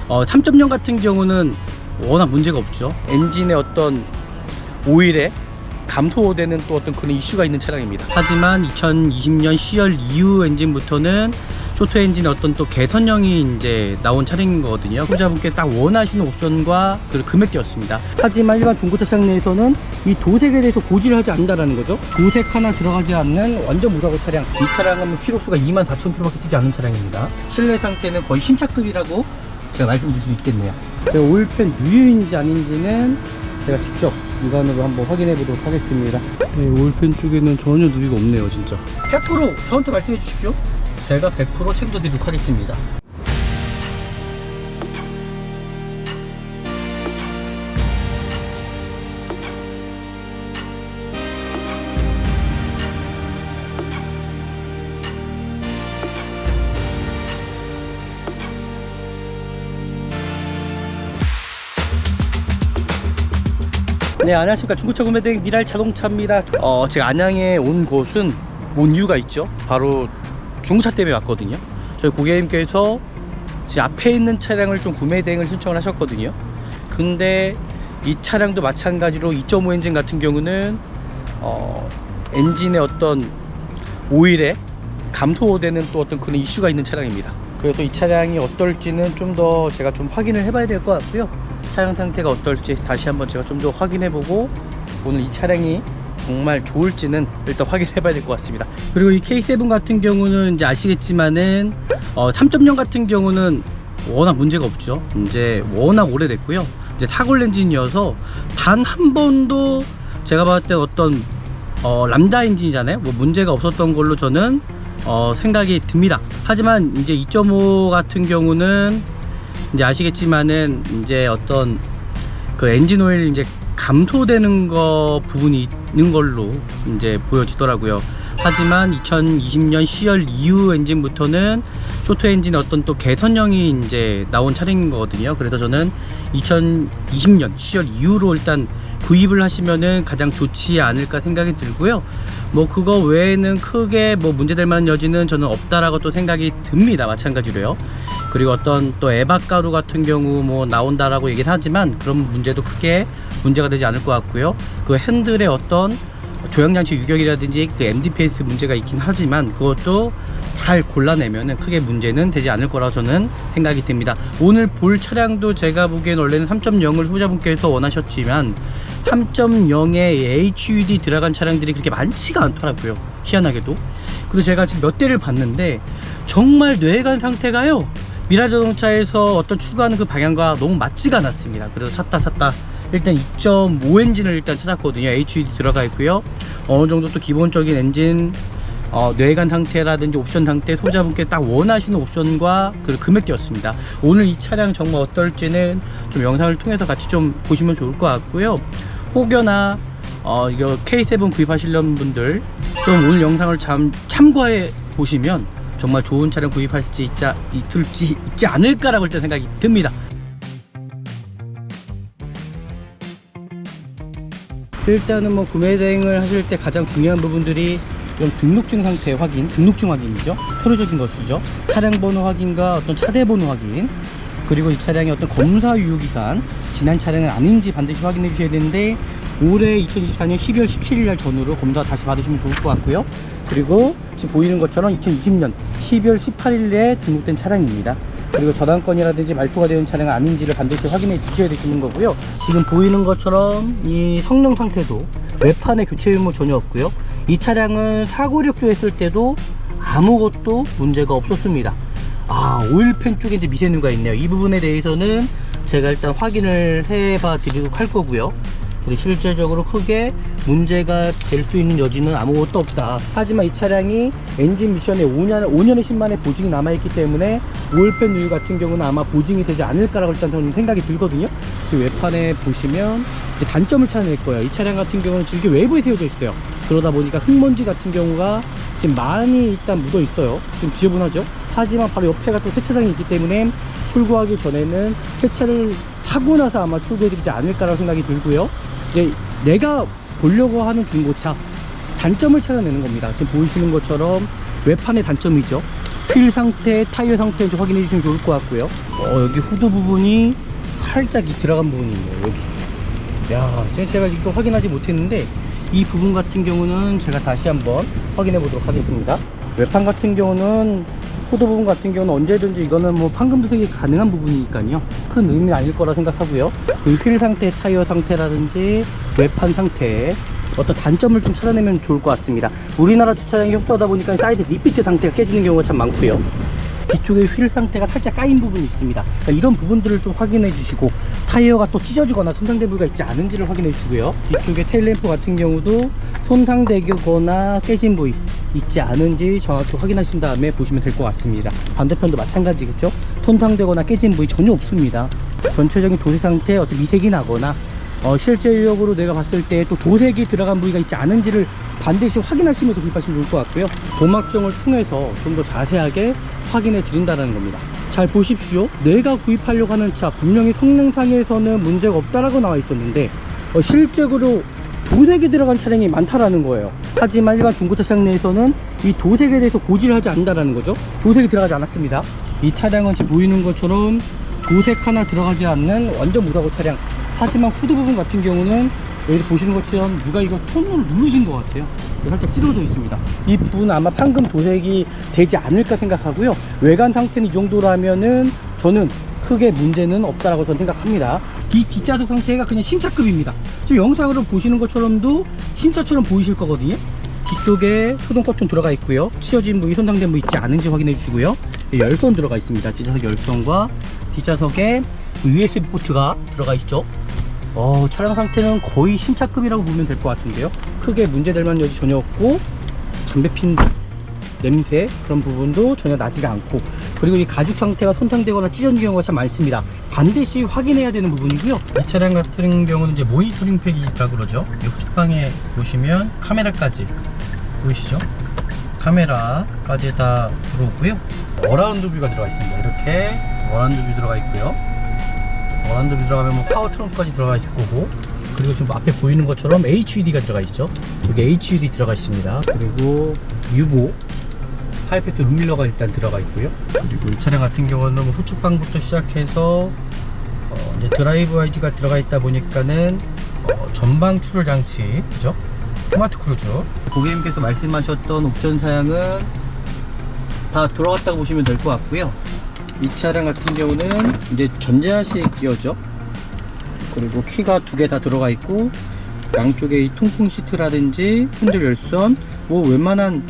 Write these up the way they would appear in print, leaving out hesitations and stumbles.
3.0 같은 경우는 워낙 문제가 없죠. 엔진의 어떤 오일에 감소되는 또 어떤 그런 이슈가 있는 차량입니다. 하지만 2020년 10월 이후 엔진부터는 쇼트 엔진의 어떤 또 개선형이 이제 나온 차량인 거거든요. 소비자분께 딱 원하시는 옵션과 그 금액대였습니다. 하지만 일반 중고차 시장 내에서는 이 도색에 대해서 고지를 하지 않는다라는 거죠. 도색 하나 들어가지 않는 완전 무사고 차량. 이 차량은 키로수가 24,000km밖에 뛰지 않은 차량입니다. 실내 상태는 거의 신차급이라고 제가 말씀드릴 수 있겠네요. 제가 오일팬 누유인지 아닌지는 제가 직접 육안으로 한번 확인해 보도록 하겠습니다. 네, 오일팬 쪽에는 전혀 누유가 없네요. 진짜 100% 저한테 말씀해 주십시오. 제가 100% 책임져 드리도록 하겠습니다. 네, 안녕하십니까. 중고차 구매대행 미랄 자동차입니다. 제가 안양에 온 곳은 온 이유가 있죠. 바로 중고차 때문에 왔거든요. 저희 고객님께서 지금 앞에 있는 차량을 좀 구매 대행을 신청을 하셨거든요. 근데 이 차량도 마찬가지로 2.5 엔진 같은 경우는 엔진의 어떤 오일에 감소되는 또 어떤 그런 이슈가 있는 차량입니다. 그래서 이 차량이 어떨지는 좀 더 제가 좀 확인을 해봐야 될 것 같고요. 차량 상태가 어떨지 다시 한번 제가 좀 더 확인해보고 오늘 이 차량이 정말 좋을지는 일단 확인해봐야 될 것 같습니다. 그리고 이 K7 같은 경우는 이제 아시겠지만은 3.0 같은 경우는 워낙 문제가 없죠. 이제 워낙 오래됐고요. 이제 타골 엔진이어서 단 한 번도 제가 봤을 때 어떤 람다 엔진이잖아요. 뭐 문제가 없었던 걸로 저는 생각이 듭니다. 하지만 이제 2.5 같은 경우는 이제 아시겠지만은 이제 어떤 그 엔진 오일 이제 감소되는 거 부분이 있는 걸로 이제 보여지더라고요. 하지만 2020년 10월 이후 엔진부터는 쇼트 엔진의 어떤 또 개선형이 이제 나온 차량인 거거든요. 그래서 저는 2020년 10월 이후로 일단 구입을 하시면은 가장 좋지 않을까 생각이 들고요. 뭐 그거 외에는 크게 뭐 문제될 만한 여지는 저는 없다라고 또 생각이 듭니다. 마찬가지로요. 그리고 어떤 또 에바가루 같은 경우 뭐 나온다라고 얘기는 하지만 그런 문제도 크게 문제가 되지 않을 것 같고요. 그 핸들의 어떤 조향장치 유격이라든지 그 MDPS 문제가 있긴 하지만 그것도 잘 골라내면은 크게 문제는 되지 않을 거라고 저는 생각이 듭니다. 오늘 볼 차량도 제가 보기엔 원래는 3.0을 소비자분께서 원하셨지만 3.0에 HUD 들어간 차량들이 그렇게 많지가 않더라고요. 희한하게도. 그래서 제가 지금 몇 대를 봤는데 정말 뇌관 상태가요, 미랄 자동차에서 어떤 추구하는 그 방향과 너무 맞지가 않았습니다. 그래서 찾다 일단 2.5 엔진을 일단 찾았거든요. HUD 들어가 있고요. 어느 정도 또 기본적인 엔진 뇌관 상태라든지 옵션 상태, 소비자분께 딱 원하시는 옵션과 그 금액대였습니다. 오늘 이 차량 정말 어떨지는 좀 영상을 통해서 같이 좀 보시면 좋을 것 같고요. 혹여나 이거 K7 구입하시려는 분들 좀 오늘 영상을 참고해 보시면 정말 좋은 차량 구입할 수 있지 않을까라고 일단 생각이 듭니다. 일단은 뭐 구매 대행을 하실 때 가장 중요한 부분들이 이런 등록증 상태 확인, 등록증 확인이죠. 표로적인 것이죠. 차량 번호 확인과 어떤 차대 번호 확인, 그리고 이 차량의 어떤 검사 유효 기간, 지난 차량은 아닌지 반드시 확인해 주셔야 되는데 올해 2024년 12월 17일 날 전후로 검사 다시 받으시면 좋을 것 같고요. 그리고 지금 보이는 것처럼 2020년 12월 18일에 등록된 차량입니다. 그리고 저당권이라든지 말소가 되는 차량은 아닌지를 반드시 확인해 주셔야 되는 거고요. 지금 보이는 것처럼 이 성능 상태도 외판에 교체 유무 전혀 없고요. 이 차량은 사고 력조했을 때도 아무것도 문제가 없었습니다. 오일팬 쪽에 이제 미세누가 있네요. 이 부분에 대해서는 제가 일단 확인을 해봐 드리도록 할 거고요. 그리고 실질적으로 크게 문제가 될 수 있는 여지는 아무것도 없다. 하지만 이 차량이 엔진 미션에 5년의 10만의 보증이 남아있기 때문에 오일팬 누유 같은 경우는 아마 보증이 되지 않을까라고 일단 저는 생각이 들거든요. 지금 외판에 보시면 이제 단점을 찾아낼 거예요. 이 차량 같은 경우는 지금 이게 외부에 세워져 있어요. 그러다 보니까 흙먼지 같은 경우가 지금 많이 일단 묻어 있어요. 지금 지저분하죠. 하지만 바로 옆에가 또 세차장이 있기 때문에 출고하기 전에는 세차를 하고 나서 아마 출고해드리지 않을까라고 생각이 들고요. 이제 내가 보려고 하는 중고차 단점을 찾아내는 겁니다. 지금 보이시는 것처럼 외판의 단점이죠. 휠 상태, 타이어 상태 좀 확인해 주시면 좋을 것 같고요. 여기 후드 부분이 살짝 들어간 부분이 있네요. 여기. 야, 제가 지금 확인하지 못했는데 이 부분 같은 경우는 제가 다시 한번 확인해 보도록 하겠습니다. 외판 같은 경우는 후드 부분 같은 경우는 언제든지 이거는 뭐 판금 도색이 가능한 부분이니까요. 큰 의미는 아닐 거라 생각하고요. 그 휠 상태, 타이어 상태라든지 외판 상태 어떤 단점을 좀 찾아내면 좋을 것 같습니다. 우리나라 주차장이 협소하다 보니까 사이드 리피트 상태가 깨지는 경우가 참 많고요. 뒤쪽에 휠 상태가 살짝 까인 부분이 있습니다. 그러니까 이런 부분들을 좀 확인해 주시고, 타이어가 또 찢어지거나 손상된 부위가 있지 않은지를 확인해 주시고요. 뒤쪽에 테일램프 같은 경우도 손상되거나 깨진 부위 있지 않은지 정확히 확인하신 다음에 보시면 될 것 같습니다. 반대편도 마찬가지겠죠. 손상되거나 깨진 부위 전혀 없습니다. 전체적인 도색 상태 어떤 미색이 나거나 실제적으로 내가 봤을 때 또 도색이 들어간 부위가 있지 않은지를 반드시 확인하시면서 구입하시면 좋을 것 같고요. 도막정을 통해서 좀 더 자세하게 확인해 드린다는 겁니다. 잘 보십시오. 내가 구입하려고 하는 차 분명히 성능상에서는 문제가 없다라고 나와 있었는데 실제로 도색이 들어간 차량이 많다라는 거예요. 하지만 일반 중고차 시장 내에서는 이 도색에 대해서 고지를 하지 않는다라는 거죠. 도색이 들어가지 않았습니다. 이 차량은 지금 보이는 것처럼 도색 하나 들어가지 않는 완전 무사고 차량. 하지만 후드 부분 같은 경우는 여기 보시는 것처럼 누가 이거 손으로 누르신 것 같아요. 살짝 찌러져 있습니다. 이 부분은 아마 판금 도색이 되지 않을까 생각하고요. 외관 상태는 이 정도라면은 저는 크게 문제는 없다라고 저는 생각합니다. 이 뒷좌석 상태가 그냥 신차급입니다. 지금 영상으로 보시는 것처럼도 신차처럼 보이실 거거든요. 뒤쪽에 소동 커튼 들어가 있고요. 찢어진 부위, 손상된 부위 있지 않은지 확인해 주시고요. 열선 들어가 있습니다. 뒷좌석 열선과 뒷좌석에 USB 포트가 들어가 있죠. 차량 상태는 거의 신차급이라고 보면 될 것 같은데요. 크게 문제될 만한 여지 전혀 없고, 담배핀 냄새 그런 부분도 전혀 나지가 않고, 그리고 이 가죽 상태가 손상되거나 찢어진 경우가 참 많습니다. 반드시 확인해야 되는 부분이고요. 이 차량 같은 경우는 이제 모니터링 팩이라고 그러죠. 이 후측방에 보시면 카메라까지 보이시죠? 카메라까지 다 들어오고요. 어라운드 뷰가 들어가 있습니다. 이렇게 어라운드 뷰 들어가 있고요. 어라운드 뷰 들어가면 뭐 파워 트렁크까지 들어가 있을 거고, 그리고 지금 앞에 보이는 것처럼 HUD가 들어가 있죠. 여기 HUD 들어가 있습니다. 그리고 유보 하이패스 룸밀러가 일단 들어가 있고요. 그리고 이 차량 같은 경우는 뭐 후측방부터 시작해서 이제 드라이브 ID가 들어가 있다 보니까는 전방 출혈 장치, 그죠? 스마트 크루즈. 고객님께서 말씀하셨던 옵션 사양은 다 들어갔다고 보시면 될 것 같고요. 이 차량 같은 경우는 이제 전자식 기어죠. 그리고 키가 2개 다 들어가 있고, 양쪽에 이 통풍 시트라든지 핸들 열선, 뭐 웬만한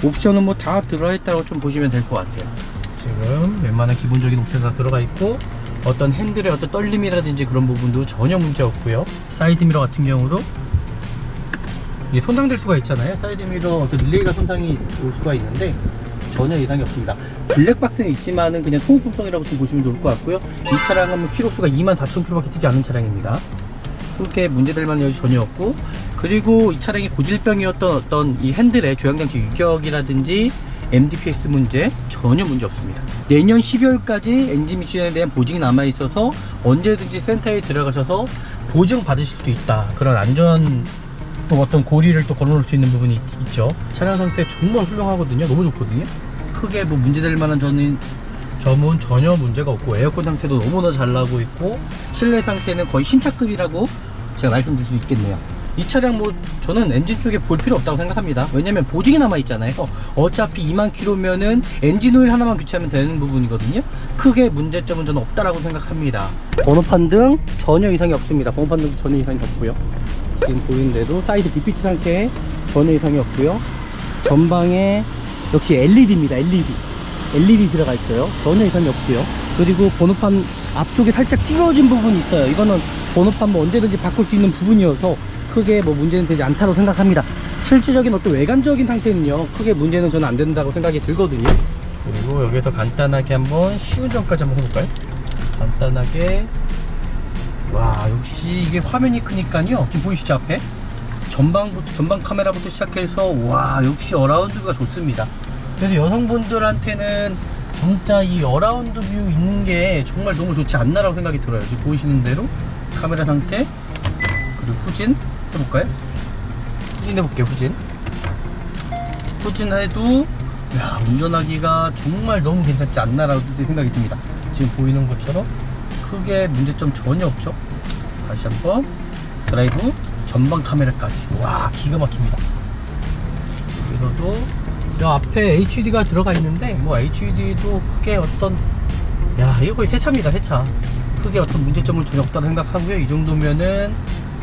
옵션은 뭐 다 들어있다고 좀 보시면 될 것 같아요. 지금 웬만한 기본적인 옵션 다 들어가 있고, 어떤 핸들의 어떤 떨림이라든지 그런 부분도 전혀 문제 없고요. 사이드미러 같은 경우도 이게 손상될 수가 있잖아요. 사이드미러 어떤 릴레이가 손상이 올 수가 있는데 전혀 이상이 없습니다. 블랙박스는 있지만은 그냥 소모품성이라고 좀 보시면 좋을 것 같고요. 이 차량은 키로수가 24,000km밖에 뛰지 않은 차량입니다. 그렇게 문제될 만한 여지 전혀 없고, 그리고 이 차량이 고질병이었던 어떤 이 핸들의 조향장치 유격이라든지 MDPS 문제 전혀 문제 없습니다. 내년 12월까지 엔진 미션에 대한 보증이 남아 있어서 언제든지 센터에 들어가셔서 보증 받으실 수 있다. 그런 안전 또 어떤 고리를 또 걸어놓을 수 있는 부분이 있죠. 차량 상태 정말 훌륭하거든요. 너무 좋거든요. 크게 뭐 문제될 만한 점은 전혀 문제가 없고, 에어컨 상태도 너무나 잘 나오고 있고, 실내 상태는 거의 신차급이라고 제가 말씀드릴 수 있겠네요. 이 차량 뭐 저는 엔진 쪽에 볼 필요 없다고 생각합니다. 왜냐면 보증이 남아 있잖아요. 어차피 2만 킬로면은 엔진 오일 하나만 교체하면 되는 부분이거든요. 크게 문제점은 저는 없다라고 생각합니다. 번호판 등 전혀 이상이 없습니다. 번호판 등 전혀 이상이 없고요. 지금 보이는 대로 사이드 리피트 상태에 전혀 이상이 없고요. 전방에 역시 LED입니다. LED 들어가 있어요. 전혀 이상이 없고요. 그리고 번호판 앞쪽에 살짝 찌그러진 부분이 있어요. 이거는 번호판 뭐 언제든지 바꿀 수 있는 부분이어서 크게 뭐 문제는 되지 않다고 생각합니다. 실질적인 어떤 외관적인 상태는요, 크게 문제는 저는 안 된다고 생각이 들거든요. 그리고 여기서 간단하게 한번 시운전까지 한번 해볼까요? 간단하게. 와, 역시 이게 화면이 크니까요. 지금 보이시죠, 앞에? 전방 카메라부터 시작해서, 와, 역시 어라운드가 좋습니다. 그래서 여성분들한테는 진짜 이 어라운드 뷰 있는 게 정말 너무 좋지 않나라고 생각이 들어요. 지금 보이시는 대로 카메라 상태, 그리고 후진 해볼까요? 후진 해볼게요. 후진 해도 야, 운전하기가 정말 너무 괜찮지 않나라고 생각이 듭니다. 지금 보이는 것처럼 크게 문제점 전혀 없죠. 다시 한번 드라이브 전방 카메라까지, 와 기가 막힙니다. 그래서도 이 앞에 HUD가 들어가 있는데 뭐 HUD도 크게 어떤, 야 이거 거의 새 차입니다. 새 차. 크게 어떤 문제점은 전혀 없다고 생각하고요. 이 정도면은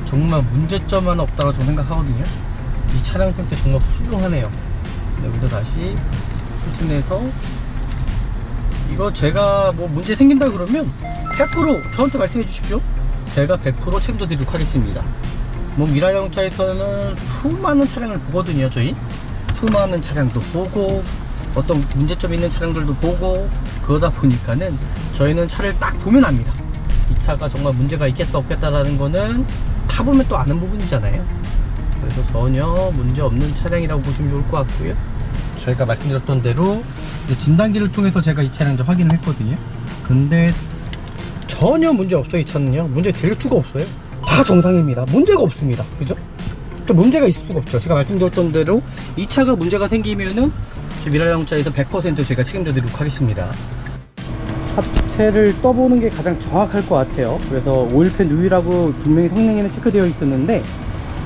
정말 문제점 하나 없다고 저는 생각하거든요. 이 차량 상태 정말 훌륭하네요. 여기서 다시 후진해서, 이거 제가 뭐 문제 생긴다 그러면 100% 저한테 말씀해 주십시오. 제가 100% 책임져 드리도록 하겠습니다. 뭐 미라 자동차에서는 수많은 차량을 보거든요. 저희 수많은 차량도 보고 어떤 문제점 있는 차량들도 보고, 그러다 보니까는 저희는 차를 딱 보면 압니다. 이 차가 정말 문제가 있겠다 없겠다라는 거는 타보면 또 아는 부분이잖아요. 그래서 전혀 문제 없는 차량이라고 보시면 좋을 것 같고요. 저희가 말씀드렸던 대로 진단기를 통해서 제가 이 차량 확인을 했거든요. 근데 전혀 문제 없어요. 이 차는요 문제 될 수가 없어요. 다 정상입니다. 문제가 없습니다. 그죠? 또 문제가 있을 수가 없죠. 제가 말씀드렸던 대로 이 차가 문제가 생기면은 미라자동차에서 100% 제가 책임져 드리도록 하겠습니다. 하체를 떠보는 게 가장 정확할 것 같아요. 그래서 오일팬 누유라고 분명히 성능에는 체크되어 있었는데,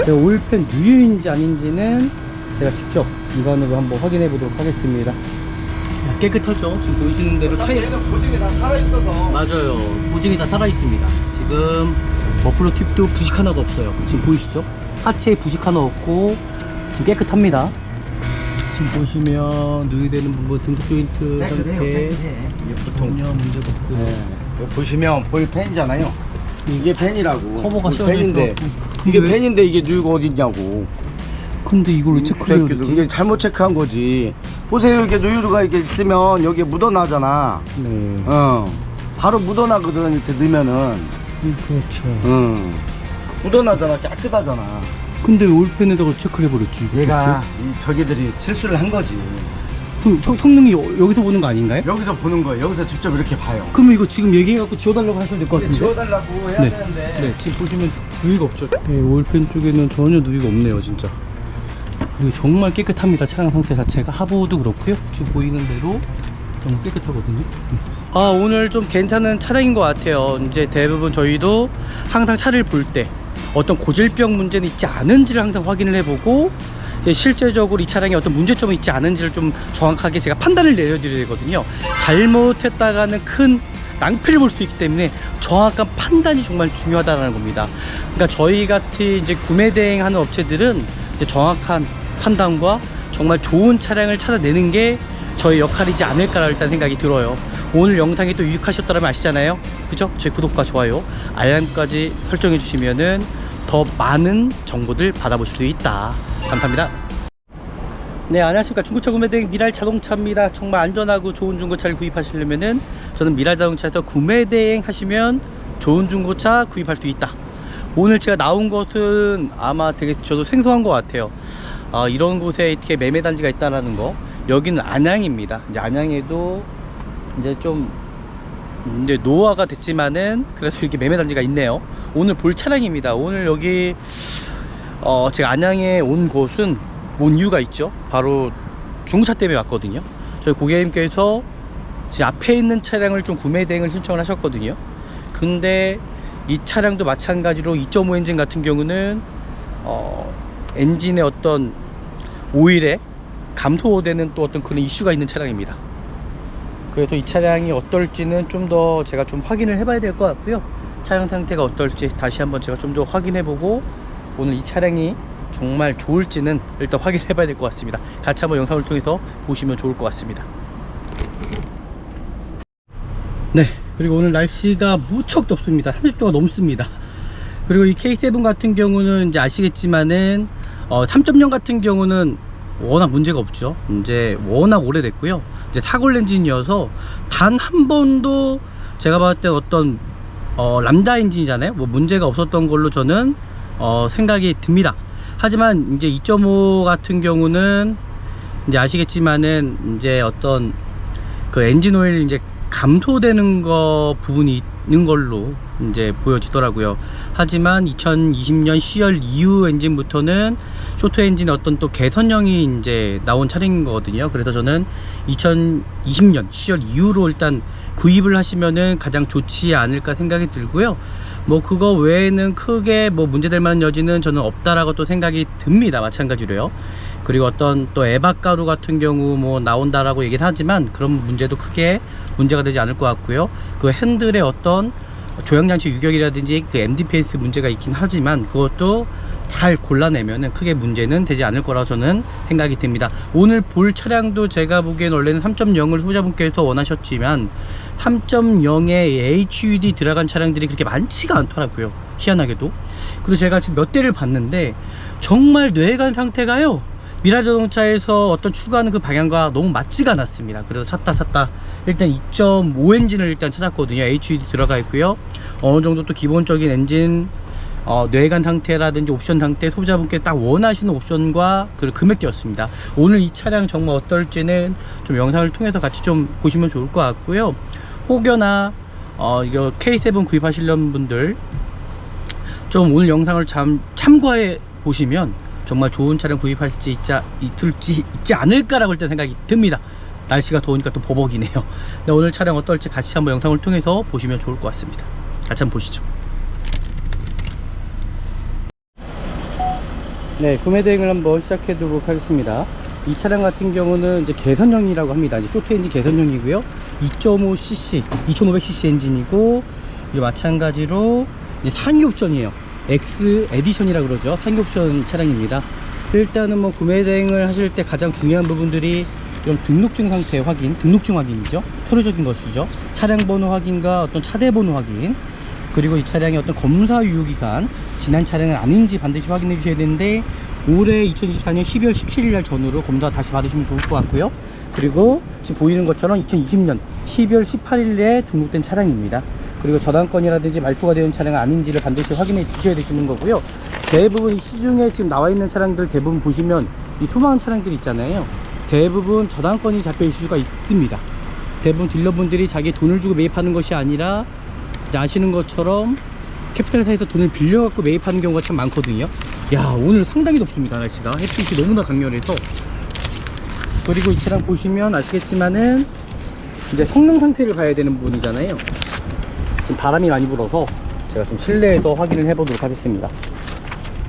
오일팬 누유인지 아닌지는 제가 직접 육안으로 한번 확인해 보도록 하겠습니다. 깨끗하죠? 지금 보이시는 대로 타이어 보증이 다 살아있어서. 맞아요. 보증이 다 살아있습니다. 지금 머플러 팁도 부식 하나도 없어요. 지금 보이시죠? 하체에 부식 하나 없고 지금 깨끗합니다. 지금 보시면 누유되는 부분 등속 조인트 상태 보통 전혀 문제가 없고, 여기 보시면 보일 펜이잖아요. 이게 펜이라고. 커버가 보일 씌워져 펜인데 있어. 이게 왜? 펜인데 이게 누유가 어딨냐고. 근데 이걸 왜 체크를 해야 되지? 이게 잘못 체크한 거지. 보세요, 이렇게 누유가 이렇게 있으면 여기에 묻어나잖아. 네. 바로 묻어나거든, 이렇게 넣으면은. 그렇죠. 묻어나잖아, 깨끗하잖아. 근데 왜 올펜에다가 체크를 해버렸지? 얘가 이 저기들이 실수를 한 거지. 그럼 성능이 여기서 보는 거 아닌가요? 여기서 보는 거예요. 여기서 직접 이렇게 봐요. 그러면 이거 지금 얘기해갖고 지워달라고 하셔야 될 것 같은데? 지워달라고 해야 네. 되는데. 네, 지금 보시면 누유가 없죠? 네, 오일팬 쪽에는 전혀 누유가 없네요, 진짜. 그리고 정말 깨끗합니다, 차량 상태 자체가. 하부도 그렇고요. 지금 보이는 대로 너무 깨끗하거든요. 아, 오늘 좀 괜찮은 차량인 것 같아요. 이제 대부분 저희도 항상 차를 볼 때 어떤 고질병 문제는 있지 않은지를 항상 확인을 해보고, 실제적으로 이 차량에 어떤 문제점이 있지 않은지를 좀 정확하게 제가 판단을 내려드려야 되거든요. 잘못했다가는 큰 낭패를 볼 수 있기 때문에 정확한 판단이 정말 중요하다는 겁니다. 그러니까 저희 같이 이제 구매 대행하는 업체들은 이제 정확한 판단과 정말 좋은 차량을 찾아내는 게 저희 역할이지 않을까 일단 생각이 들어요. 오늘 영상이 또 유익하셨다면 아시잖아요. 그죠? 제 구독과 좋아요, 알람까지 설정해 주시면은 더 많은 정보들 받아보실 수 있다. 감사합니다. 네, 안녕하십니까. 중고차 구매대행 미랄 자동차입니다. 정말 안전하고 좋은 중고차를 구입하시려면은 저는 미랄 자동차에서 구매대행 하시면 좋은 중고차 구입할 수 있다. 오늘 제가 나온 곳은 아마 되게 저도 생소한 것 같아요. 이런 곳에 이렇게 매매단지가 있다는 거. 여기는 안양입니다. 이제 안양에도 이제 좀 이제 노화가 됐지만은 그래서 이렇게 매매단지가 있네요. 오늘 볼 차량입니다. 오늘 여기 제가 안양에 온 곳은 온 이유가 있죠. 바로 중고차 때문에 왔거든요. 저희 고객님께서 지금 앞에 있는 차량을 좀 구매 대행을 신청을 하셨거든요. 근데 이 차량도 마찬가지로 2.5 엔진 같은 경우는 엔진의 어떤 오일에 감소되는 또 어떤 그런 이슈가 있는 차량입니다. 그래서 이 차량이 어떨지는 좀 더 제가 좀 확인을 해봐야 될 것 같고요. 차량 상태가 어떨지 다시 한번 제가 좀 더 확인해보고 오늘 이 차량이 정말 좋을지는 일단 확인해봐야 될 것 같습니다. 같이 한번 영상을 통해서 보시면 좋을 것 같습니다. 네, 그리고 오늘 날씨가 무척 덥습니다. 30도가 넘습니다. 그리고 이 K7 같은 경우는 이제 아시겠지만은 3.0 같은 경우는 워낙 문제가 없죠. 이제 워낙 오래됐고요. 이제 사골 엔진이어서 단 한 번도 제가 봤을 때 어떤 람다 엔진이잖아요. 뭐 문제가 없었던 걸로 저는 생각이 듭니다. 하지만 이제 2.5 같은 경우는 이제 아시겠지만은 이제 어떤 그 엔진 오일 이제 감소되는 거 부분이 걸로 이제 보여지더라고요. 하지만 2020년 10월 이후 엔진부터는 쇼트 엔진의 어떤 또 개선형이 이제 나온 차량인 거거든요. 그래서 저는 2020년 10월 이후로 일단 구입을 하시면은 가장 좋지 않을까 생각이 들고요. 뭐 그거 외에는 크게 뭐 문제될 만한 여지는 저는 없다라고 또 생각이 듭니다. 마찬가지로요. 그리고 어떤 또 에바가루 같은 경우 뭐 나온다라고 얘기를 하지만 그런 문제도 크게 문제가 되지 않을 것 같고요. 그 핸들의 어떤 조향장치 유격이라든지 그 MDPS 문제가 있긴 하지만 그것도 잘 골라내면은 크게 문제는 되지 않을 거라고 저는 생각이 듭니다. 오늘 볼 차량도 제가 보기엔 원래는 3.0을 소비자분께서 원하셨지만 3.0에 HUD 들어간 차량들이 그렇게 많지가 않더라고요. 희한하게도. 그리고 제가 지금 몇 대를 봤는데 정말 뇌관 상태가요, 미라 자동차에서 어떤 추구하는 그 방향과 너무 맞지가 않았습니다. 그래서 찾다 일단 2.5 엔진을 일단 찾았거든요. HUD 들어가 있고요. 어느 정도 또 기본적인 엔진 뇌관 상태라든지 옵션 상태, 소비자분께 딱 원하시는 옵션과 그 금액대였습니다. 오늘 이 차량 정말 어떨지는 좀 영상을 통해서 같이 좀 보시면 좋을 것 같고요. 혹여나 이거 K7 구입하시려는 분들 좀 오늘 영상을 참고해 보시면 정말 좋은 차량 구입하실지 있지 않을까라고 일단 생각이 듭니다. 날씨가 더우니까 또 버벅이네요. 네, 오늘 차량 어떨지 같이 한번 영상을 통해서 보시면 좋을 것 같습니다. 같이 한번 보시죠. 네, 구매 대행을 한번 시작해 보도록 하겠습니다. 이 차량 같은 경우는 이제 개선형이라고 합니다. 이제 쇼트 엔진 개선형이고요. 2.5cc, 2500cc 엔진이고, 이게 마찬가지로 이제 상위 옵션이에요. X 에디션이라 그러죠. 상위 옵션 차량입니다. 일단은 뭐 구매 대행을 하실 때 가장 중요한 부분들이 이런 등록증 상태 확인, 등록증 확인이죠. 서류적인 것이죠. 차량 번호 확인과 어떤 차대 번호 확인, 그리고 이 차량의 어떤 검사 유효기간, 지난 차량은 아닌지 반드시 확인해 주셔야 되는데, 올해 2024년 12월 17일 날 전후로 검사 다시 받으시면 좋을 것 같고요. 그리고 지금 보이는 것처럼 2020년 12월 18일에 등록된 차량입니다. 그리고 저당권이라든지 말소가 되는 차량은 아닌지를 반드시 확인해 주셔야 되시는 거고요. 대부분 이 시중에 지금 나와 있는 차량들 대부분 보시면 이 투명한 차량들이 있잖아요. 대부분 저당권이 잡혀 있을 수가 있습니다. 대부분 딜러분들이 자기 돈을 주고 매입하는 것이 아니라 아시는 것처럼 캐피탈사에서 돈을 빌려갖고 매입하는 경우가 참 많거든요. 야, 오늘 상당히 덥습니다. 날씨가 햇빛이 너무나 강렬해서. 그리고 이 차량 보시면 아시겠지만은 이제 성능 상태를 봐야 되는 부분이잖아요. 지금 바람이 많이 불어서 제가 좀 실내에서 확인을 해보도록 하겠습니다.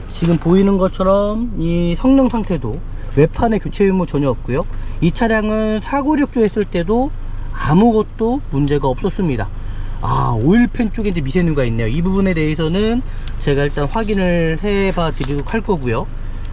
지금 보이는 것처럼 이 성능 상태도 외판에 교체 의무 전혀 없고요. 이 차량은 사고 력주했을 때도 아무것도 문제가 없었습니다. 오일팬 쪽에 이제 미세누가 있네요. 이 부분에 대해서는 제가 일단 확인을 해봐 드리도록 할 거고요.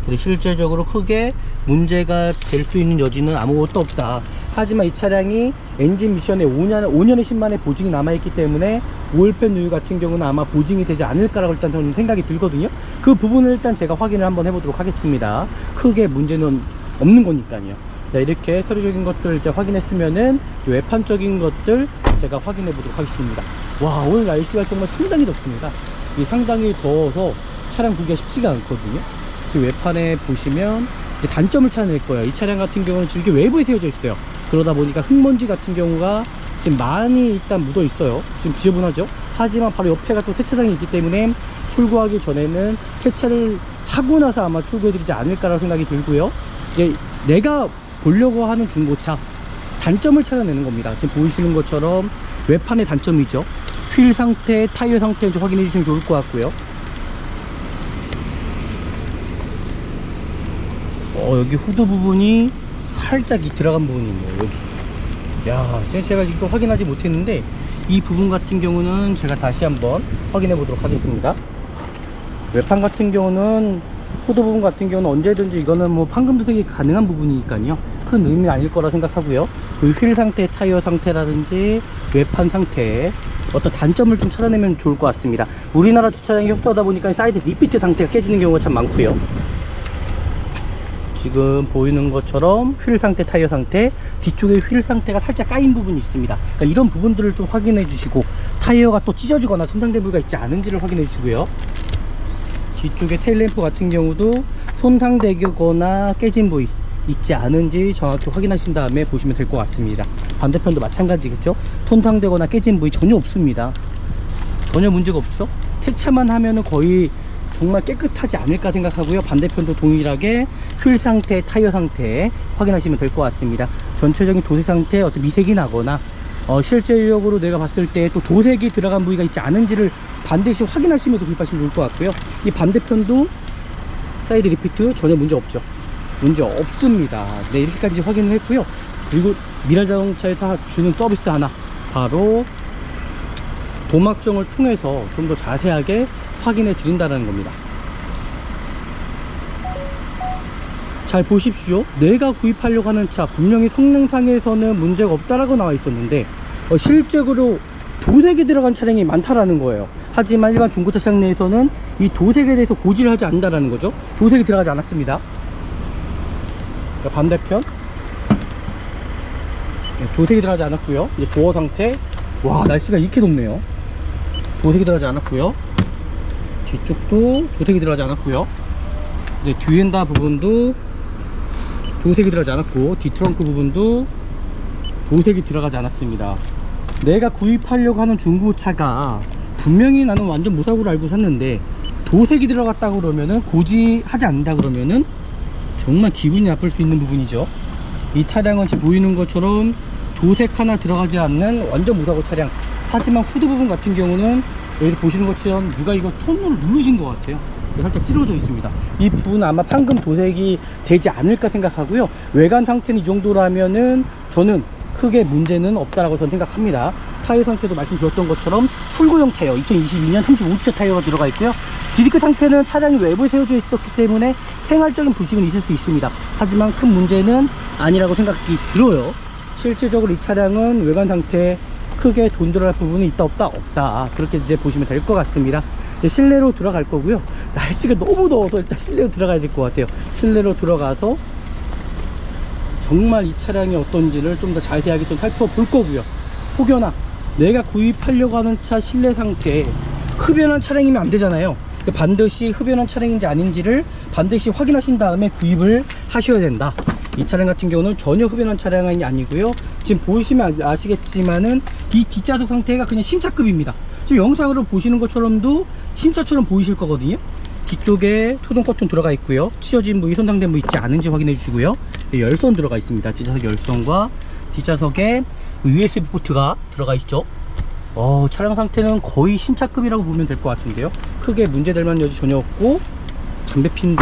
그리고 실제적으로 크게 문제가 될 수 있는 여지는 아무것도 없다. 하지만 이 차량이 엔진 미션에 5년의 10만의 보증이 남아있기 때문에 오일팬 누유 같은 경우는 아마 보증이 되지 않을까라고 일단 저는 생각이 들거든요. 그 부분을 일단 제가 확인을 한번 해보도록 하겠습니다. 크게 문제는 없는 거니까요. 네, 이렇게 서류적인 것들 이제 확인했으면은 외판적인 것들 제가 확인해 보도록 하겠습니다. 와, 오늘 날씨가 정말 상당히 덥습니다. 이 상당히 더워서 차량 보기가 쉽지가 않거든요. 지금 외판에 보시면 이제 단점을 찾아낼 거예요. 이 차량 같은 경우는 지금 이렇게 외부에 세워져 있어요. 그러다 보니까 흙먼지 같은 경우가 지금 많이 일단 묻어 있어요. 지금 지저분하죠. 하지만 바로 옆에가 또 세차장이 있기 때문에 출고하기 전에는 세차를 하고 나서 아마 출고해 드리지 않을까라고 생각이 들고요. 이제 내가 보려고 하는 중고차 단점을 찾아내는 겁니다. 지금 보이시는 것처럼 외판의 단점이죠. 휠 상태, 타이어 상태 좀 확인해 주시면 좋을 것 같고요. 여기 후드 부분이 살짝 들어간 부분이 있네요. 여기. 야, 제가 이거 확인하지 못했는데 이 부분 같은 경우는 제가 다시 한번 확인해 보도록 하겠습니다. 외판 같은 경우는 후드 부분 같은 경우는 언제든지 이거는 뭐 판금 도색이 가능한 부분이니까요. 큰 의미는 아닐 거라 생각하고요. 그 휠 상태, 타이어 상태라든지 외판 상태 어떤 단점을 좀 찾아내면 좋을 것 같습니다. 우리나라 주차장이 협소하다 보니까 사이드 리피트 상태가 깨지는 경우가 참 많고요. 지금 보이는 것처럼 휠 상태, 타이어 상태, 뒤쪽에 휠 상태가 살짝 까인 부분이 있습니다. 그러니까 이런 부분들을 좀 확인해 주시고, 타이어가 또 찢어지거나 손상된 부위가 있지 않은지를 확인해 주시고요. 뒤쪽에 테일램프 같은 경우도 손상되거나 깨진 부위 있지 않은지 정확히 확인하신 다음에 보시면 될 것 같습니다. 반대편도 마찬가지겠죠. 손상되거나 깨진 부위 전혀 없습니다. 전혀 문제가 없죠. 세차만 하면은 거의 정말 깨끗하지 않을까 생각하고요. 반대편도 동일하게 휠 상태, 타이어 상태 확인하시면 될 것 같습니다. 전체적인 도색 상태 어떤 미색이 나거나 실제적으로 내가 봤을 때 또 도색이 들어간 부위가 있지 않은지를 반드시 확인하시면서 구입하시면 좋을 것 같고요. 이 반대편도 사이드 리피트 전혀 문제 없죠. 문제 없습니다. 네, 이렇게까지 확인을 했고요. 그리고 미랄 자동차에서 주는 서비스 하나, 바로 도막정을 통해서 좀 더 자세하게 확인해 드린다는 겁니다. 잘 보십시오. 내가 구입하려고 하는 차 분명히 성능상에서는 문제가 없다라고 나와 있었는데 실제로 도색이 들어간 차량이 많다라는 거예요. 하지만 일반 중고차 시장 내에서는 이 도색에 대해서 고지를 하지 않는다라는 거죠. 도색이 들어가지 않았습니다. 반대편 도색이 들어가지 않았고요. 이제 도어 상태, 와, 날씨가 이렇게 덥네요. 도색이 들어가지 않았고요. 뒤쪽도 도색이 들어가지 않았고요. 이제 뒤엔다 부분도 도색이 들어가지 않았고, 뒤트렁크 부분도 도색이 들어가지 않았습니다. 내가 구입하려고 하는 중고차가 분명히 나는 완전 무사고를 알고 샀는데 도색이 들어갔다고 그러면은, 고지하지 않는다 그러면은 정말 기분이 나쁠 수 있는 부분이죠. 이 차량은 지금 보이는 것처럼 도색 하나 들어가지 않는 완전 무사고 차량. 하지만 후드 부분 같은 경우는 여기 보시는 것처럼 누가 이거 톤으로 누르신 것 같아요. 살짝 찌러져 있습니다. 이 부분은 아마 판금 도색이 되지 않을까 생각하고요. 외관 상태는 이 정도라면은 저는 크게 문제는 없다라고 저는 생각합니다. 타이어 상태도 말씀드렸던 것처럼 출고형 타이어 2022년 35차 타이어가 들어가 있고요. 디스크 상태는 차량이 외부에 세워져 있었기 때문에 생활적인 부식은 있을 수 있습니다. 하지만 큰 문제는 아니라고 생각이 들어요. 실질적으로 이 차량은 외관 상태 크게 돈 들어갈 부분이 있다 없다 없다, 그렇게 이제 보시면 될 것 같습니다. 이제 실내로 들어갈 거고요. 날씨가 너무 더워서 일단 실내로 들어가야 될 것 같아요. 실내로 들어가서 정말 이 차량이 어떤지를 좀 더 자세하게 좀 살펴볼 거고요. 혹여나 내가 구입하려고 하는 차 실내 상태 흡연한 차량이면 안 되잖아요. 반드시 흡연한 차량인지 아닌지를 반드시 확인하신 다음에 구입을 하셔야 된다. 이 차량 같은 경우는 전혀 흡연한 차량이 아니고요. 지금 보시면 아시겠지만은 이 뒷좌석 상태가 그냥 신차급입니다. 지금 영상으로 보시는 것처럼도 신차처럼 보이실 거거든요. 뒤쪽에 토동 커튼 들어가 있고요. 찢어진 부위, 손상된 부위 있지 않은지 확인해 주시고요. 열선 들어가 있습니다. 뒷좌석 열선과 뒷좌석에 USB 포트가 들어가 있죠. 차량 상태는 거의 신차급이라고 보면 될 것 같은데요. 크게 문제될 만한 여지 전혀 없고, 담배핀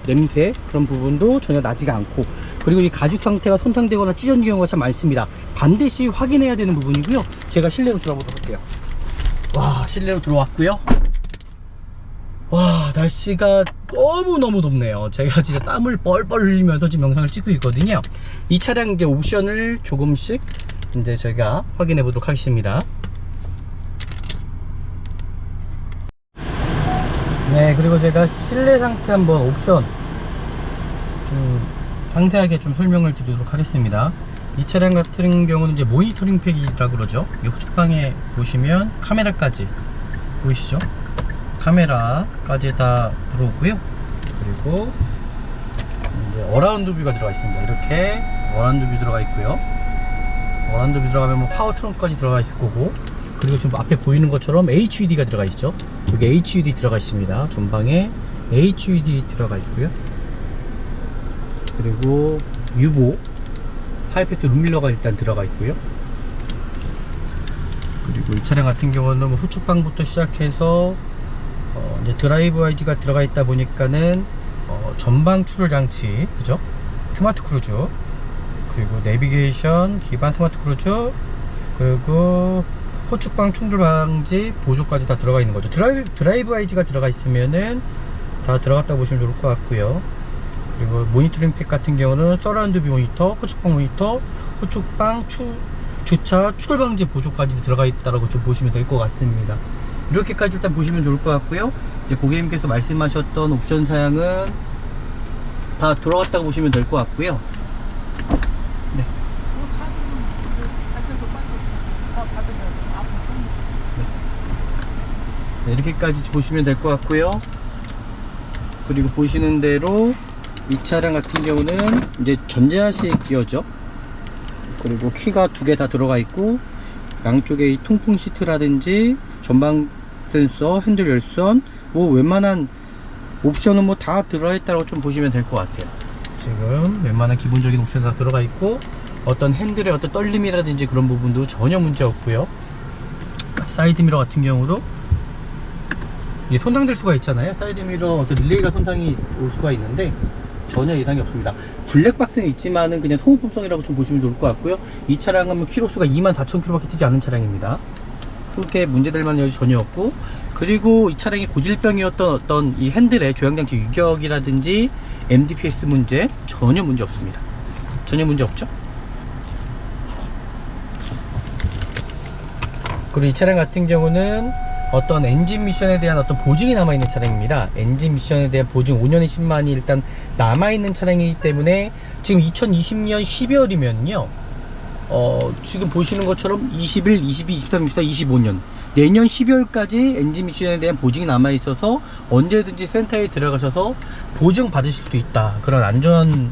냄새 그런 부분도 전혀 나지가 않고, 그리고 이 가죽 상태가 손상되거나 찢어진 경우가 참 많습니다. 반드시 확인해야 되는 부분이고요. 제가 실내로 들어보도록 할게요. 와, 실내로 들어왔고요. 와, 날씨가 너무너무 덥네요. 제가 진짜 땀을 뻘뻘 흘리면서 지금 영상을 찍고 있거든요. 이 차량 이제 옵션을 조금씩 이제 저희가 확인해 보도록 하겠습니다. 네, 그리고 제가 실내 상태 한번 옵션 좀 상세하게 좀 설명을 드리도록 하겠습니다. 이 차량 같은 경우는 이제 모니터링 팩이라고 그러죠. 이 후측방에 보시면 카메라까지 보이시죠? 카메라까지 다 들어오고요. 그리고 이제 어라운드 뷰가 들어가 있습니다. 이렇게 어라운드 뷰 들어가 있고요. 어라운드 뷰 들어가면 뭐 파워 트렁크까지 들어가 있을 거고, 그리고 지금 앞에 보이는 것처럼 HUD가 들어가 있죠. 여기 HUD 들어가 있습니다. 전방에 HUD 들어가 있고요. 그리고 유보 하이패스 룸밀러가 일단 들어가 있고요. 그리고 이 차량 같은 경우는 뭐 후측방부터 시작해서 이제 드라이브 IG가 들어가 있다 보니까는 전방 추돌 장치, 그죠? 스마트 크루즈, 그리고 내비게이션, 기반 스마트 크루즈, 그리고 후측방 충돌 방지 보조까지 다 들어가 있는 거죠. 드라이브 IG가 들어가 있으면은 다 들어갔다 보시면 좋을 것 같고요. 그리고 모니터링 팩 같은 경우는 서라운드 뷰 모니터, 후측방 모니터, 후측방 주차 추돌 방지 보조까지 들어가 있다라고 좀 보시면 될 것 같습니다. 이렇게까지 일단 보시면 좋을 것 같고요. 이제 고객님께서 말씀하셨던 옵션 사양은 다 들어갔다고 보시면 될 것 같고요. 네. 네, 이렇게까지 보시면 될 것 같고요. 그리고 보시는 대로 이 차량 같은 경우는 이제 전자식 기어죠. 그리고 키가 두 개 다 들어가 있고, 양쪽에 이 통풍 시트라든지 전방 센서, 핸들 열선, 뭐 웬만한 옵션은 뭐 다 들어있다고 좀 보시면 될 것 같아요. 지금 웬만한 기본적인 옵션 다 들어가 있고, 어떤 핸들의 어떤 떨림이라든지 그런 부분도 전혀 문제 없고요. 사이드미러 같은 경우도 이게 손상될 수가 있잖아요. 사이드미러 어떤 릴레이가 손상이 올 수가 있는데 전혀 이상이 없습니다. 블랙박스는 있지만은 그냥 소모품성이라고 좀 보시면 좋을 것 같고요. 이 차량은 키로수가 24,000km밖에 뛰지 않은 차량입니다. 크게 문제될 만한 여지 전혀 없고, 그리고 이 차량이 고질병이었던 어떤 이 핸들의 조향장치 유격이라든지 MDPS 문제 전혀 문제 없습니다. 전혀 문제 없죠. 그리고 이 차량 같은 경우는 어떤 엔진 미션에 대한 어떤 보증이 남아있는 차량입니다. 엔진 미션에 대한 보증 5년에 10만이 일단 남아있는 차량이기 때문에 지금 2020년 12월이면요 지금 보시는 것처럼 21, 22, 23, 24, 25년 내년 12월까지 엔진 미션에 대한 보증이 남아있어서 언제든지 센터에 들어가셔서 보증 받으실 수 있다. 그런 안전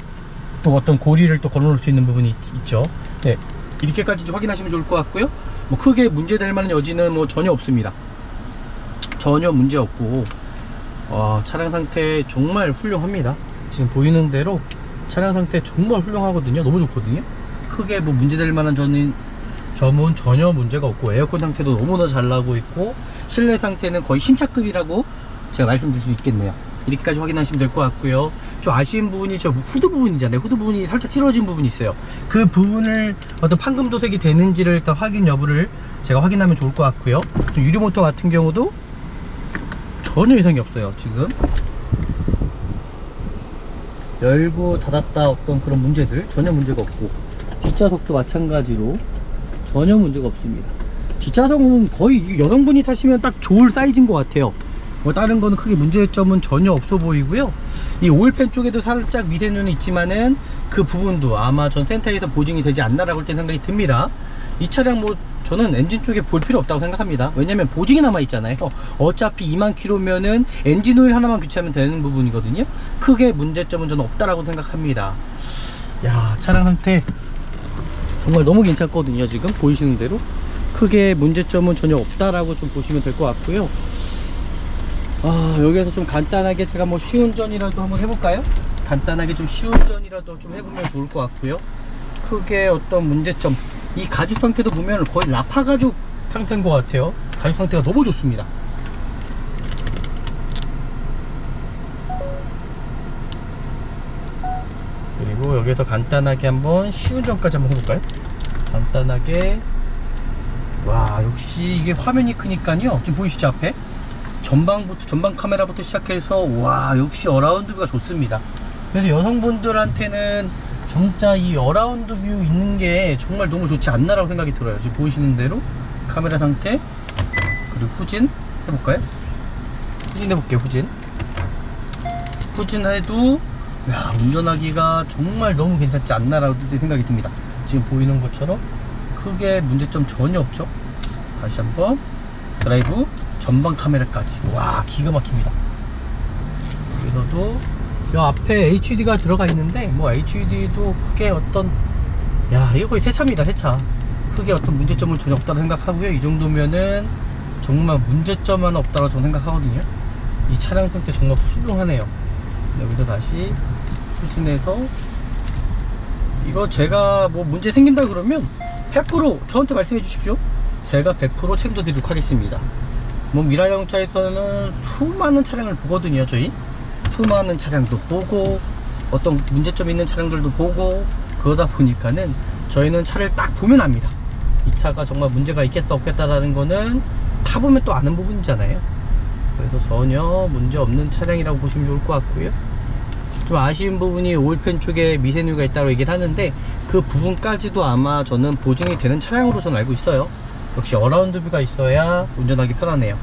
또 어떤 고리를 또 걸어놓을 수 있는 부분이 있죠. 네, 이렇게까지 좀 확인하시면 좋을 것 같고요. 뭐 크게 문제될 만한 여지는 뭐 전혀 없습니다. 전혀 문제 없고, 차량 상태 정말 훌륭합니다. 지금 보이는 대로 차량 상태 정말 훌륭하거든요. 너무 좋거든요. 크게 뭐 문제될 만한 점은 전혀 문제가 없고, 에어컨 상태도 너무나 잘 나오고 있고, 실내 상태는 거의 신차급이라고 제가 말씀드릴 수 있겠네요. 이렇게까지 확인하시면 될 것 같고요. 좀 아쉬운 부분이 저 후드 부분이잖아요. 후드 부분이 살짝 찌러진 부분이 있어요. 그 부분을 어떤 판금 도색이 되는지를 일단 확인 여부를 제가 확인하면 좋을 것 같고요. 좀 유리 모터 같은 경우도 전혀 이상이 없어요. 지금 열고 닫았다 어떤 그런 문제들 전혀 문제가 없고, 뒷좌석도 마찬가지로 전혀 문제가 없습니다. 뒷좌석은 거의 여성분이 타시면 딱 좋을 사이즈인 것 같아요. 뭐 다른 거는 크게 문제점은 전혀 없어 보이고요. 이 오일팬 쪽에도 살짝 미세누는 있지만은 그 부분도 아마 전 센터에서 보증이 되지 않나라고 생각이 듭니다. 이 차량 뭐 저는 엔진 쪽에 볼 필요 없다고 생각합니다. 왜냐면 보증이 남아 있잖아요. 어차피 2만 킬로면은 엔진 오일 하나만 교체하면 되는 부분이거든요. 크게 문제점은 저는 없다라고 생각합니다. 야, 차량 상태 정말 너무 괜찮거든요. 지금 보이시는 대로 크게 문제점은 전혀 없다라고 좀 보시면 될 것 같고요. 여기에서 좀 간단하게 제가 뭐 시운전이라도 한번 해볼까요? 간단하게 좀 시운전이라도 좀 해보면 좋을 것 같고요. 크게 어떤 문제점, 이 가죽 상태도 보면 거의 라파 가죽 상태인 것 같아요. 가죽 상태가 너무 좋습니다. 그리고 여기서 간단하게 한번 시운전까지 한번 해볼까요? 간단하게. 와, 역시 이게 화면이 크니까요. 지금 보이시죠 앞에? 전방 카메라부터 시작해서 와, 역시 어라운드 뷰가 좋습니다. 그래서 여성분들한테는 진짜 이 어라운드 뷰 있는 게 정말 너무 좋지 않나라고 생각이 들어요. 지금 보이시는 대로 카메라 상태, 그리고 후진 해볼까요? 후진 해볼게요. 후진 해도 야, 운전하기가 정말 너무 괜찮지 않나라고 생각이 듭니다. 지금 보이는 것처럼 크게 문제점 전혀 없죠. 다시 한번 드라이브, 전방 카메라까지 와, 기가 막힙니다. 여기서도 이 앞에 HUD가 들어가 있는데 뭐 HUD도 크게 어떤, 야, 이거 거의 새 차입니다. 새 차. 크게 어떤 문제점은 전혀 없다고 생각하고요. 이 정도면은 정말 문제점 하나 없다고 저는 생각하거든요. 이 차량 상태 정말 훌륭하네요. 여기서 다시 후진해서, 이거 제가 뭐 문제 생긴다 그러면 100% 저한테 말씀해 주십시오. 제가 100% 책임져 드리도록 하겠습니다. 뭐 미라자동차에서는 수많은 차량을 보거든요. 저희 수많은 차량도 보고 어떤 문제점 있는 차량들도 보고, 그러다 보니까는 저희는 차를 딱 보면 압니다. 이 차가 정말 문제가 있겠다 없겠다라는 거는 타보면 또 아는 부분이잖아요. 그래서 전혀 문제 없는 차량이라고 보시면 좋을 것 같고요. 좀 아쉬운 부분이 오일팬 쪽에 미세누가 있다고 얘기를 하는데, 그 부분까지도 아마 저는 보증이 되는 차량으로 저는 알고 있어요. 역시 어라운드 뷰가 있어야 운전하기 편하네요.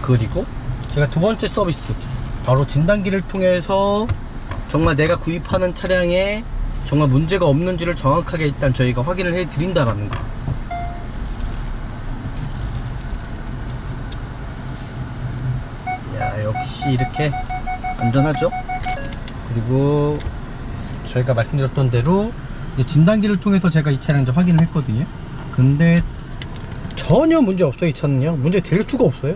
그리고 제가 두 번째 서비스, 바로 진단기를 통해서 정말 내가 구입하는 차량에 정말 문제가 없는지를 정확하게 일단 저희가 확인을 해 드린다라는 거. 야, 역시 이렇게 안전하죠. 그리고 저희가 말씀드렸던 대로 이제 진단기를 통해서 제가 이 차량 이제 확인을 했거든요. 근데 전혀 문제 없어요. 이 차는요. 문제 될 수가 없어요.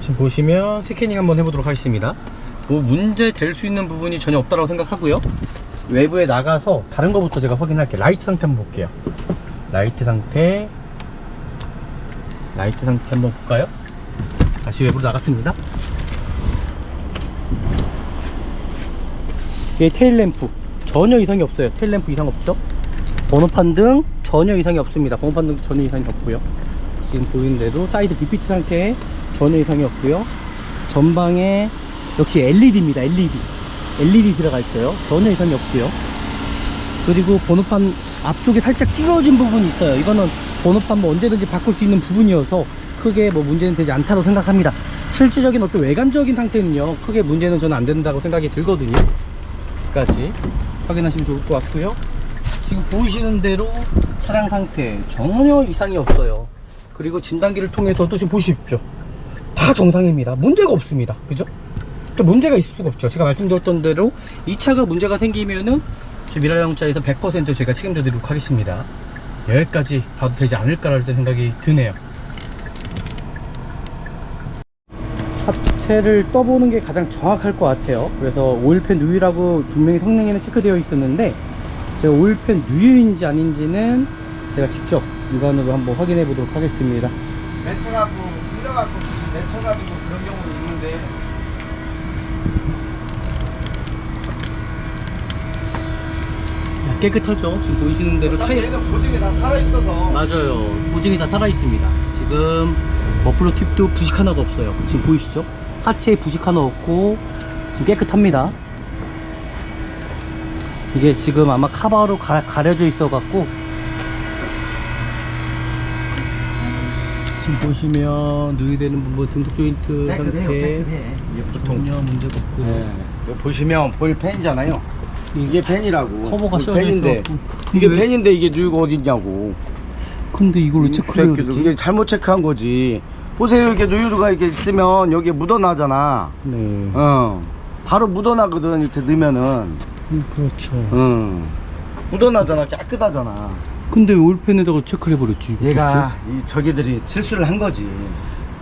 지금 보시면 스캐닝 한번 해보도록 하겠습니다. 뭐 문제 될 수 있는 부분이 전혀 없다고 생각하고요. 외부에 나가서 다른 거부터 제가 확인할게요. 라이트 상태 한번 볼게요. 라이트 상태 한번 볼까요? 다시 외부로 나갔습니다. 이게 테일램프 전혀 이상이 없어요. 테일램프 이상 없죠? 번호판 등 전혀 이상이 없습니다. 번호판 등 전혀 이상이 없고요. 지금 보이는 대로 사이드 BPT 상태에 전혀 이상이 없고요. 전방에 역시 LED입니다. LED 들어가 있어요. 전혀 이상이 없고요. 그리고 번호판 앞쪽에 살짝 찌그러진 부분이 있어요. 이거는 번호판 뭐 언제든지 바꿀 수 있는 부분이어서 크게 뭐 문제는 되지 않다고 생각합니다. 실질적인 어떤 외관적인 상태는요, 크게 문제는 저는 안 된다고 생각이 들거든요. 여기까지 확인하시면 좋을 것 같고요. 지금 보이시는 대로 차량 상태 전혀 이상이 없어요. 그리고 진단기를 통해서도 지금 보십시오. 다 정상입니다. 문제가 없습니다. 그죠? 그러니까 문제가 있을 수가 없죠. 제가 말씀드렸던 대로 이 차가 문제가 생기면은 미라자동차에서 100% 제가 책임져 드리도록 하겠습니다. 여기까지 봐도 되지 않을까라는 생각이 드네요. 하체를 떠보는 게 가장 정확할 것 같아요. 그래서 오일팬 누유라고 분명히 성능에는 체크되어 있었는데, 제가 오일팬 누유인지 아닌지는 제가 직접 육안으로 한번 확인해 보도록 하겠습니다. 맺혀갖고 흘려갖고 맺혀가지고 그런 경우도 있는데. 깨끗하죠. 지금 보이시는 대로 얘는 보증이 다 살아있어서. 맞아요. 보증이 다 살아있습니다. 지금 머플러 팁도 부식 하나도 없어요. 지금 보이시죠? 하체에 부식 하나 없고 지금 깨끗합니다. 이게 지금 아마 카바로 가려져 있어 갖고, 지금 보시면 누유되는 부분 등속 조인트 상태 보통 전혀 문제가 없고. 이거 보시면 보일 펜이잖아요. 이게 펜이라고. 커버가 씌워져 펜인데 있어. 이게 펜인데 이게 누유가 어딨냐고. 근데 이걸 왜 체크해요? 이게 잘못 체크한 거지. 보세요, 이렇게 누유가 이렇게 있으면 여기에 묻어나잖아. 네. 바로 묻어나거든, 이렇게 넣으면은. 그렇죠. 묻어나잖아, 깨끗하잖아. 근데 왜 올펜에다가 체크를 해버렸지? 얘가 이 저기들이 실수를 한 거지.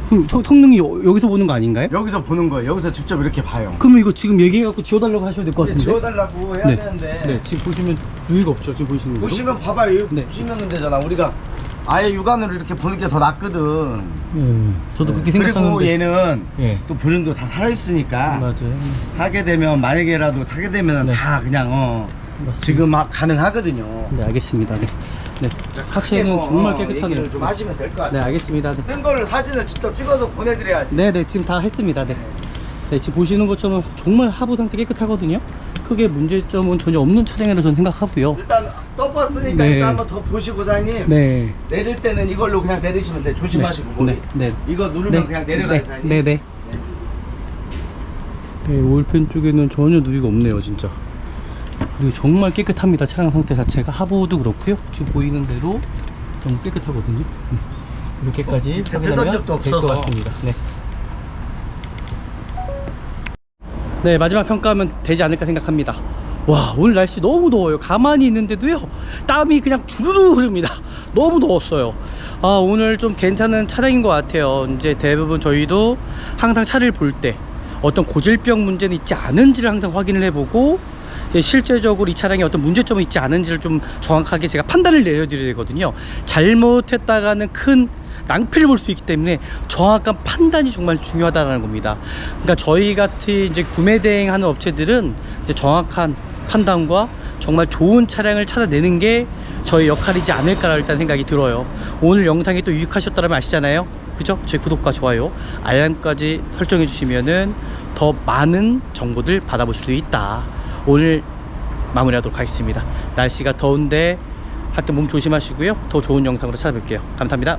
그럼 성능이 여기서 보는 거 아닌가요? 여기서 보는 거예요. 여기서 직접 이렇게 봐요. 그러면 이거 지금 얘기해갖고 지워달라고 하셔야 될 것 같은데? 지워달라고 해야 네. 되는데. 네, 지금 보시면 누유가 없죠. 지금 보시는 대로. 보시면 봐봐요. 네. 보시면 되잖아. 우리가 아예 육안으로 이렇게 보는 게 더 낫거든. 저도 그렇게 그리고 생각하는데. 얘는 예. 또 보증도 다 살아있으니까 맞아요. 하게 되면, 만약에라도 하게 되면 네. 다 그냥 맞습니다. 지금 막 가능하거든요. 네, 알겠습니다. 네. 네. 하체는 뭐, 정말 깨끗하네요. 얘기를 좀 하시면 될 것 네, 같아요. 알겠습니다. 네. 뜬 거를 사진을 직접 찍어서 보내드려야지. 네, 네, 지금 다 했습니다. 네. 네, 지금 보시는 것처럼 정말 하부 상태 깨끗하거든요. 크게 문제점은 전혀 없는 차량이라고 저는 생각하고요. 일단 덮었으니까 네. 일단 한번 더 보시고, 사장님. 네. 내릴 때는 이걸로 그냥 내리시면 돼. 조심하시고. 머리. 네, 네. 이거 누르면 네. 그냥 내려가요, 네, 사장님. 네, 네. 네, 오일팬 쪽에는 전혀 누유가 없네요, 진짜. 그리고 정말 깨끗합니다. 차량 상태 자체가 하부도 그렇고요. 지금 보이는 대로 너무 깨끗하거든요. 네. 이렇게까지 밑에 확인하면 뜯은 적도 될 것 없어서. 같습니다. 네. 네, 마지막 평가하면 되지 않을까 생각합니다. 와, 오늘 날씨 너무 더워요. 가만히 있는데도요, 땀이 그냥 주르르 흐릅니다. 너무 더웠어요. 아, 오늘 좀 괜찮은 차량인 것 같아요. 이제 대부분 저희도 항상 차를 볼 때 어떤 고질병 문제는 있지 않은지를 항상 확인을 해보고, 실제적으로 이 차량에 어떤 문제점이 있지 않은지를 좀 정확하게 제가 판단을 내려드려야 되거든요. 잘못했다가는 큰 낭패를 볼 수 있기 때문에 정확한 판단이 정말 중요하다는 겁니다. 그러니까 저희 같은 이제 구매 대행하는 업체들은 이제 정확한 판단과 정말 좋은 차량을 찾아내는 게 저희 역할이지 않을까라는 일단 생각이 들어요. 오늘 영상이 또 유익하셨다면 아시잖아요. 그죠? 제 구독과 좋아요, 알람까지 설정해 주시면은 더 많은 정보들 받아보실 수 있다. 오늘 마무리하도록 하겠습니다. 날씨가 더운데 하여튼 몸 조심하시고요. 더 좋은 영상으로 찾아뵐게요. 감사합니다.